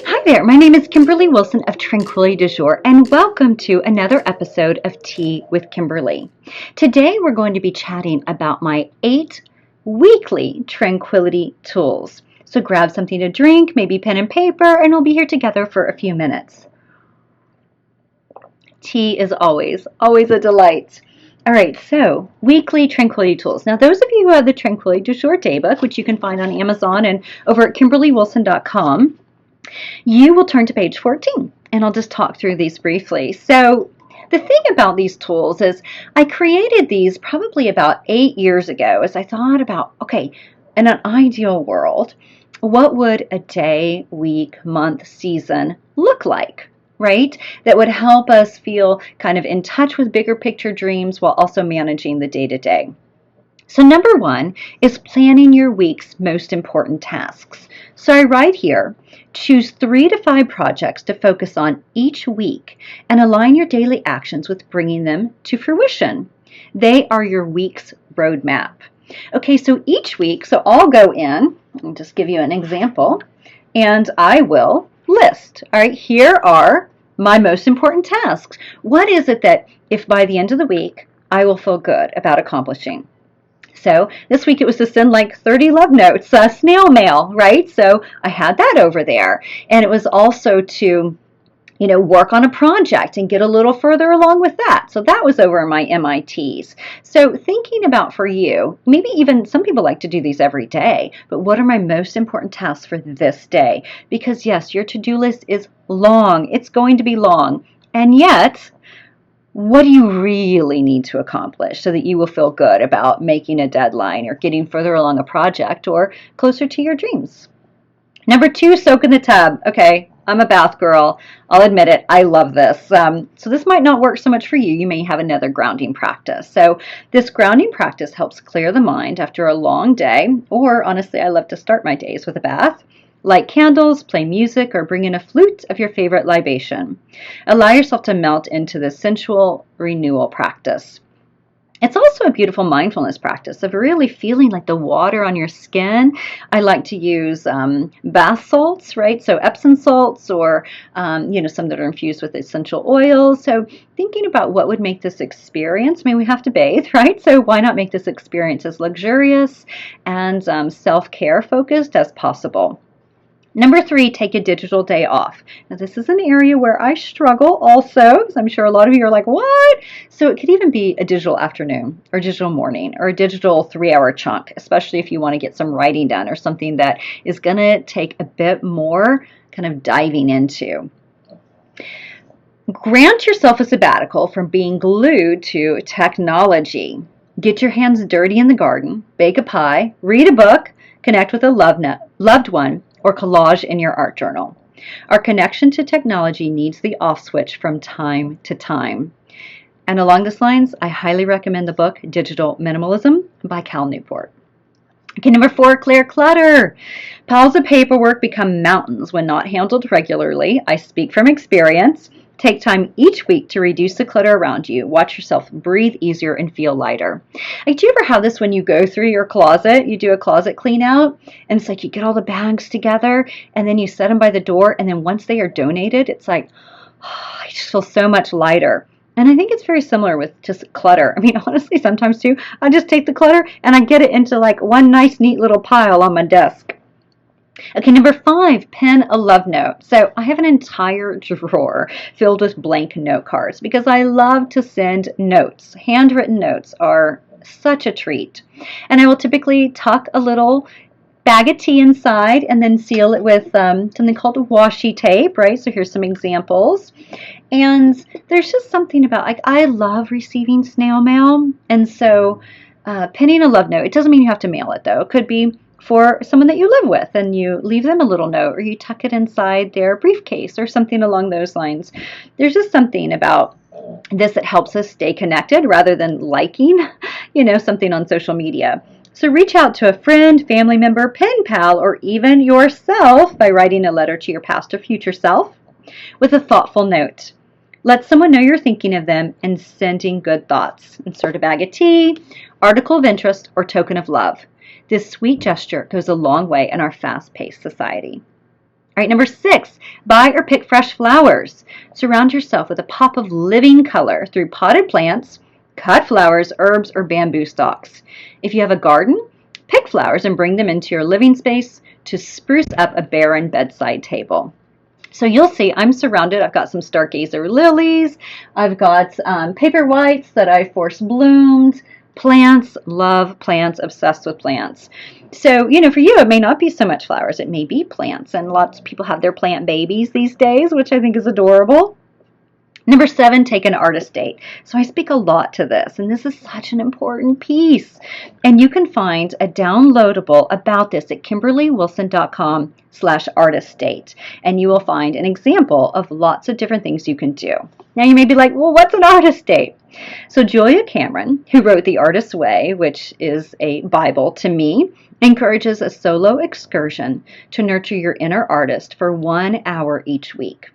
Hi there, my name is Kimberly Wilson of Tranquility du Jour, and welcome to another episode of Tea with Kimberly. Today we're going to be chatting about my 8 weekly Tranquility tools. So grab something to drink, maybe pen and paper, and we'll be here together for a few minutes. Tea is always a delight. All right, so weekly Tranquility tools. Now, those of you who have the Tranquility du Jour Daybook, which you can find on Amazon and over at kimberlywilson.com, you will turn to page 14, and I'll just talk through these briefly. So the thing about these tools is I created these probably about 8 years ago as I thought about, okay, in an ideal world, what would a day, week, month, season look like? Right? That would help us feel kind of in touch with bigger picture dreams while also managing the day to day. So number one is planning your week's most important tasks. So I write here, choose 3 to 5 projects to focus on each week and align your daily actions with bringing them to fruition. They are your week's roadmap. Okay, so each week, so I'll go in, I'll just give you an example, and I will list. All right, here are my most important tasks. What is it that if by the end of the week, I will feel good about accomplishing? So this week it was to send like 30 love notes, snail mail, right? So I had that over there. And it was also to, work on a project and get a little further along with that. So that was over in my MITs. So thinking about for you, maybe even some people like to do these every day, but what are my most important tasks for this day? Because yes, your to-do list is long. It's going to be long. And yet, what do you really need to accomplish so that you will feel good about making a deadline or getting further along a project or closer to your dreams? Number 2, soak in the tub. Okay, I'm a bath girl. I'll admit it. I love this. So this might not work so much for you. You may have another grounding practice. So this grounding practice helps clear the mind after a long day, or honestly, I love to start my days with a bath. Light candles, play music, or bring in a flute of your favorite libation. Allow yourself to melt into this sensual renewal practice. It's also a beautiful mindfulness practice of really feeling like the water on your skin. I like to use bath salts, right? So Epsom salts or, some that are infused with essential oils. So thinking about what would make this experience, I mean, we have to bathe, right? So why not make this experience as luxurious and self-care focused as possible? Number 3, take a digital day off. Now, this is an area where I struggle also, because I'm sure a lot of you are like, what? So it could even be a digital afternoon or digital morning or a digital 3-hour chunk, especially if you want to get some writing done or something that is going to take a bit more kind of diving into. Grant yourself a sabbatical from being glued to technology. Get your hands dirty in the garden, bake a pie, read a book, connect with a loved one, or collage in your art journal. Our connection to technology needs the off switch from time to time. And along these lines, I highly recommend the book Digital Minimalism by Cal Newport. Okay, number 4, clear clutter. Piles of paperwork become mountains when not handled regularly. I speak from experience. Take time each week to reduce the clutter around you. Watch yourself breathe easier and feel lighter. Like, do you ever have this when you go through your closet, you do a closet clean out, and it's like you get all the bags together, and then you set them by the door, and then once they are donated, it's like, oh, I just feel so much lighter. And I think it's very similar with just clutter. I mean, honestly, sometimes too, I just take the clutter and I get it into like one nice, neat little pile on my desk. Okay, number 5, pen a love note. So I have an entire drawer filled with blank note cards because I love to send notes. Handwritten notes are such a treat. And I will typically tuck a little bag of tea inside and then seal it with something called washi tape, right? So here's some examples. And there's just something about, like, I love receiving snail mail. And so penning a love note, it doesn't mean you have to mail it though. It could be for someone that you live with and you leave them a little note or you tuck it inside their briefcase or something along those lines. There's just something about this that helps us stay connected rather than liking, something on social media. So reach out to a friend, family member, pen pal, or even yourself by writing a letter to your past or future self with a thoughtful note. Let someone know you're thinking of them and sending good thoughts. Insert a bag of tea, article of interest, or token of love. This sweet gesture goes a long way in our fast-paced society. All right, number 6, buy or pick fresh flowers. Surround yourself with a pop of living color through potted plants, cut flowers, herbs, or bamboo stalks. If you have a garden, pick flowers and bring them into your living space to spruce up a barren bedside table. So you'll see I'm surrounded. I've got some stargazer lilies. I've got paper whites that I force bloomed. Plants, love plants, obsessed with plants. So, for you, it may not be so much flowers. It may be plants. And lots of people have their plant babies these days, which I think is adorable. Number 7, take an artist date. So I speak a lot to this, and this is such an important piece. And you can find a downloadable about this at kimberlywilson.com/artist date. And you will find an example of lots of different things you can do. Now you may be like, well, what's an artist date? So Julia Cameron, who wrote The Artist's Way, which is a Bible to me, encourages a solo excursion to nurture your inner artist for 1 hour each week.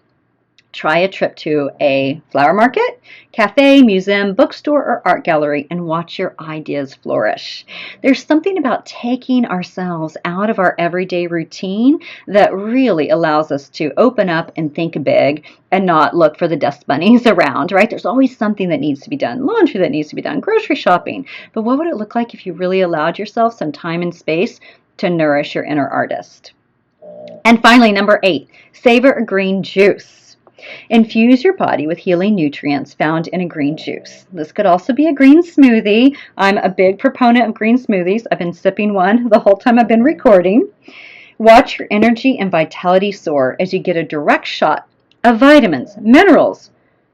Try a trip to a flower market, cafe, museum, bookstore, or art gallery and watch your ideas flourish. There's something about taking ourselves out of our everyday routine that really allows us to open up and think big and not look for the dust bunnies around, right? There's always something that needs to be done, laundry that needs to be done, grocery shopping. But what would it look like if you really allowed yourself some time and space to nourish your inner artist? And finally, number 8, savor a green juice. Infuse your body with healing nutrients found in a green juice. This could also be a green smoothie. I'm a big proponent of green smoothies. I've been sipping one the whole time I've been recording. Watch your energy and vitality soar as you get a direct shot of vitamins, minerals,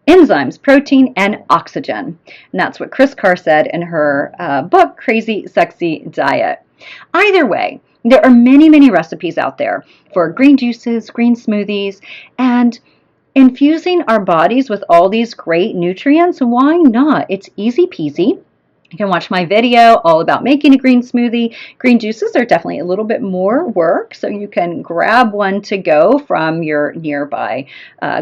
enzymes, protein, and oxygen. And that's what Chris Carr said in her book, Crazy Sexy Diet. Either way, there are many, many recipes out there for green juices, green smoothies, and infusing our bodies with all these great nutrients, why not? It's easy peasy. You can watch my video all about making a green smoothie. Green juices are definitely a little bit more work, so you can grab one to go from your nearby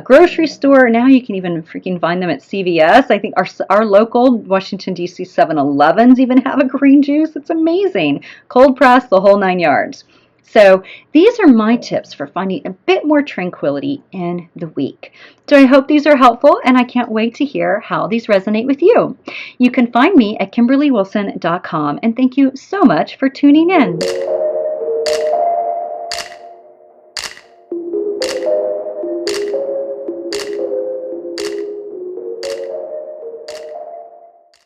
grocery store. Now you can even freaking find them at CVS. I think our local Washington, D.C. 7-Elevens even have a green juice. It's amazing. Cold press, the whole 9 yards. So these are my tips for finding a bit more tranquility in the week. So I hope these are helpful, and I can't wait to hear how these resonate with you. You can find me at kimberlywilson.com, and thank you so much for tuning in.